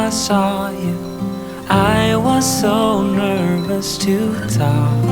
I saw you, I was so nervous to talk.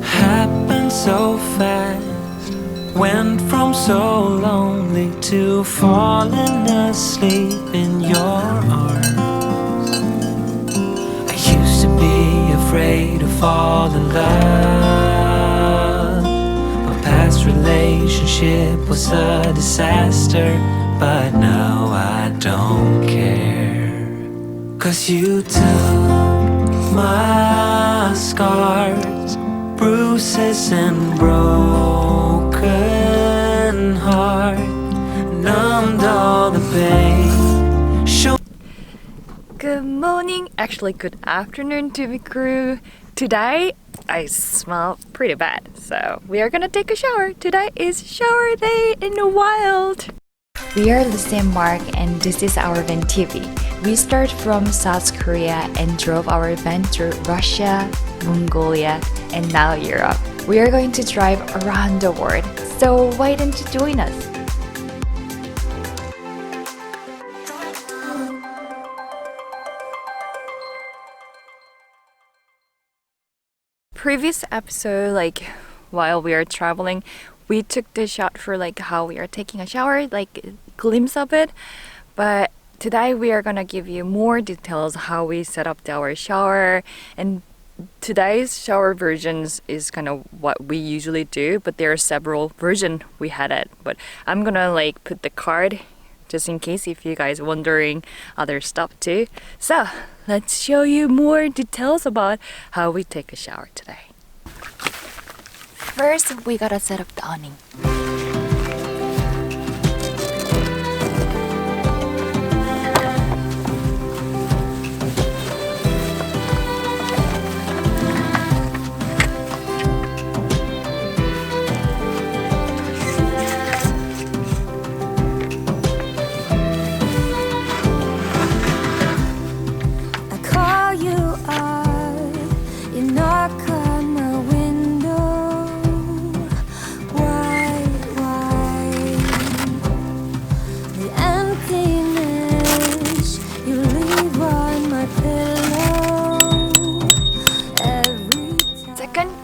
Happened so fast, went from so lonely to falling asleep in your arms. I used to be afraid to fall in love. My past relationship was a disaster, but now I don't care. 'Cause you took my scars, bruises and broken heart, numbed all the pain. Good morning, actually good afternoon to the crew. Today I smell pretty bad, so we are gonna take a shower. Today is shower day in the wild. We are Lucy and Mark, and this is our van TV. We start from South Korea and drove our van through Russia, Mongolia, and now Europe. We are going to drive around the world, so why don't you join us? Previous episode, like while we are traveling, we took the shot for like how we are taking a shower, like a glimpse of it. But today we are gonna give you more details how we set up our shower, and today's shower versions is kind of what we usually do, but there are several versions we had it. But I'm gonna like put the card just in case if you guys wondering other stuff too. So let's show you more details about how we take a shower today. First, we gotta set up the awning.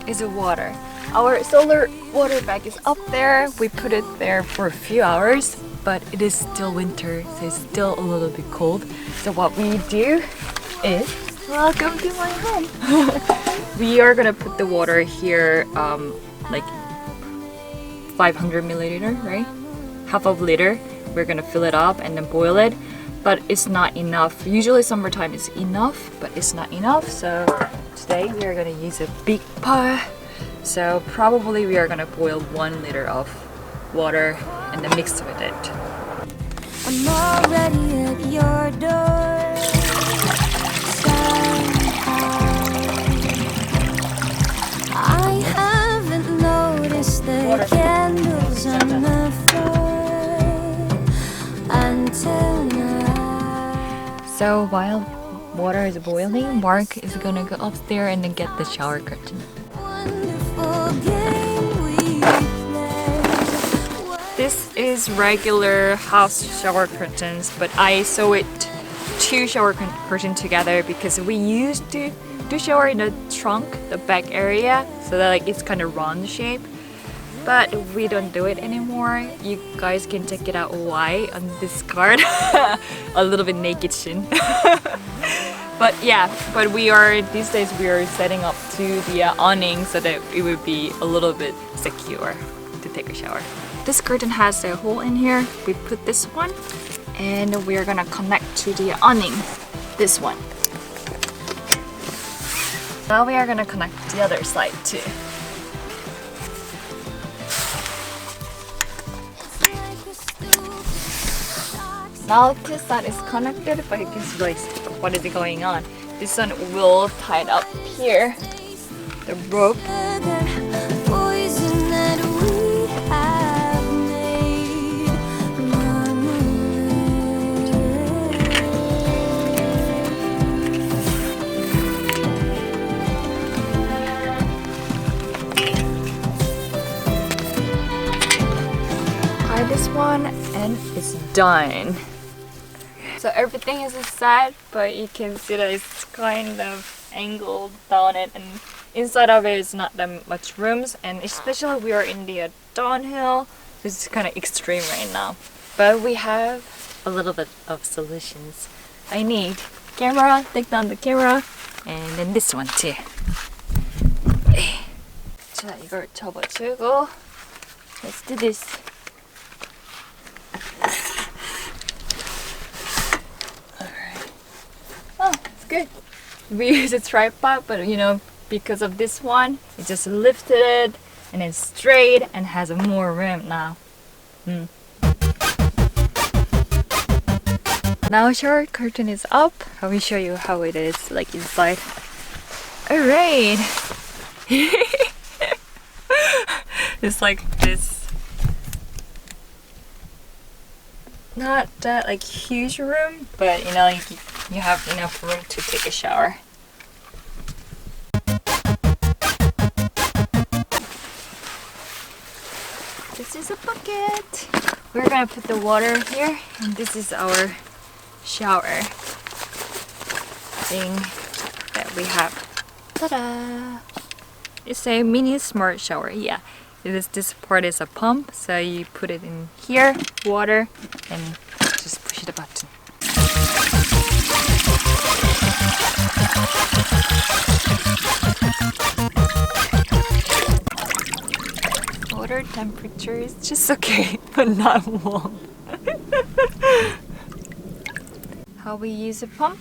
Is water. Our solar water bag is up there. We put it there for a few hours, but it is still winter, so it's still a little bit cold. So what we do is, welcome to my home. We are gonna put the water here, like 500 milliliter, right? Half of liter. We're gonna fill it up and then boil it, but it's not enough. Usually summertime is enough, but it's not enough. So today we are gonna use a big pot. So probably we are gonna boil 1 liter of water and then mix with it. I'm already at your door. I haven't noticed the candles on the floor until now. So while water is boiling, Mark is gonna go upstairs and then get the shower curtain. This is regular house shower curtains, but I sew it 2 shower curtains together because we used to do shower in the trunk, the back area, so that like it's kind of round shape. But we don't do it anymore. You guys can check it out why on this card. A little bit naked shin. But yeah, but these days we are setting up to the awning so that it would be a little bit secure to take a shower. This curtain has a hole in here. We put this one and we are gonna connect to the awning, this one. Now we are gonna connect the other side too. Now this side is connected, but you can see like what is going on. This one will tie it up here, the rope. Tie this one and it's done. So everything is set, but you can see that it's kind of angled down it, and inside of it is not that much rooms, and especially we are in the downhill. This is kind of extreme right now. But we have a little bit of solutions. I need camera, take down the camera, and then this one too. 자, 이걸 접어주고 let's do this. Alright. Oh, it's good. We use a tripod, but you know, because of this one, it just lifted it and it's straight and has more room now. Now shower curtain is up. I will show you how it is like inside. Alright. It's like this. Not that like huge room, but you know, you have enough room to take a shower. This is a bucket. We're gonna put the water here, and this is our shower thing that we have. Ta-da! It's a mini smart shower. Yeah, this part is a pump, so you put it in here, water, and just push the button. Water temperature is just okay, but not warm. How we use a pump?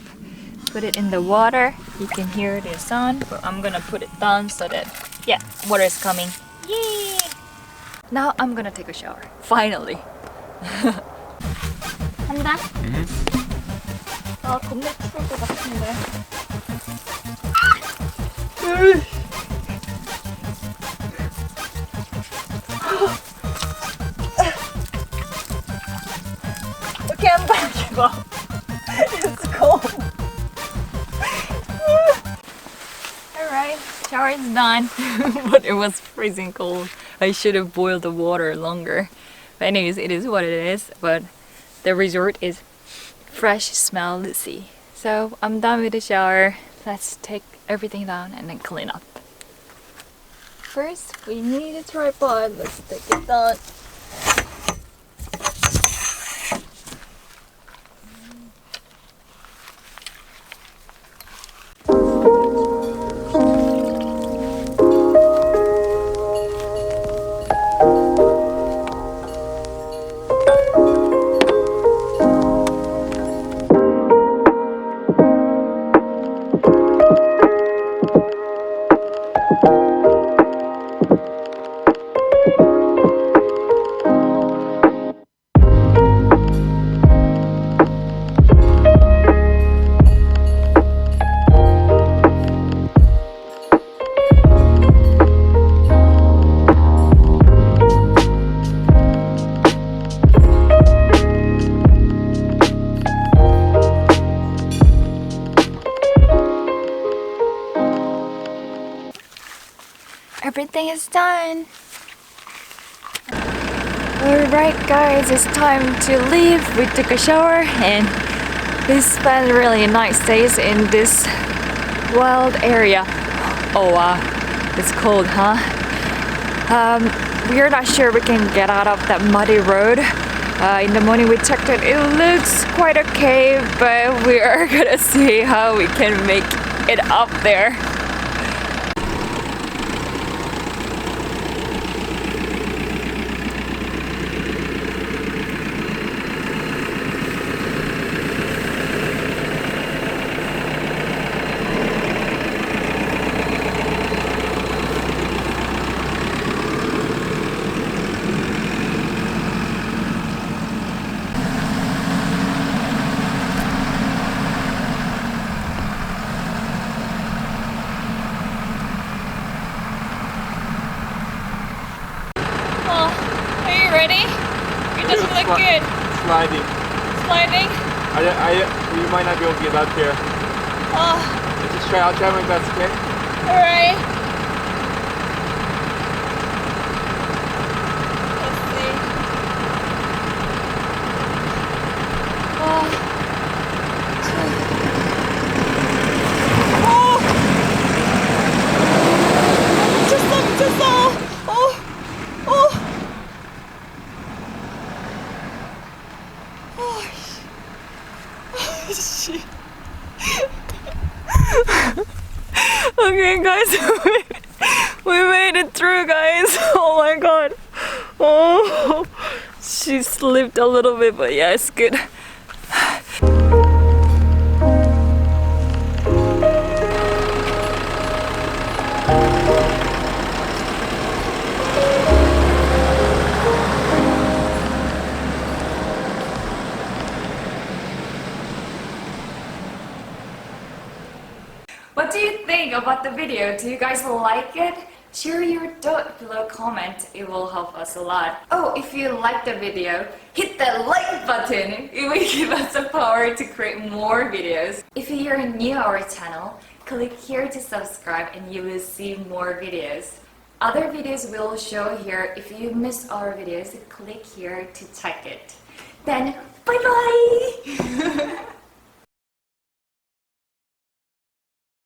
Put it in the water. You can hear the sound, but I'm gonna put it down so that, yeah, water is coming. Yay! Now I'm gonna take a shower. Finally. 한다? 아, 겁나 추울 것 같은데. Okay, I'm gonna give up. It's cold. Alright, shower is done. But it was freezing cold. I should have boiled the water longer. But anyways, it is what it is. But the resort is fresh smell to see. So I'm done with the shower. Let's take everything down and then clean up. First, we need a tripod. Let's take it down. Everything is done. Alright guys, it's time to leave. We took a shower and we spent really nice days in this wild area. Oh wow, it's cold, huh? We're not sure we can get out of that muddy road. In the morning we checked it. It looks quite okay, but we are gonna see how we can make it up there. Ready? It doesn't look good. Sliding. Sliding? You might not be able to get up here. Oh. Just try. I'll try my best, okay? Alright. Let's see. Oh. Okay, guys, we made it through, guys. Oh my god. Oh, she slipped a little bit, but yeah, it's good. What do you think about the video? Do you guys like it? Share your thought below comment, it will help us a lot. Oh, if you like the video, hit that like button. It will give us the power to create more videos. If you're new to our channel, click here to subscribe and you will see more videos. Other videos will show here. If you missed our videos, click here to check it. Then, bye bye!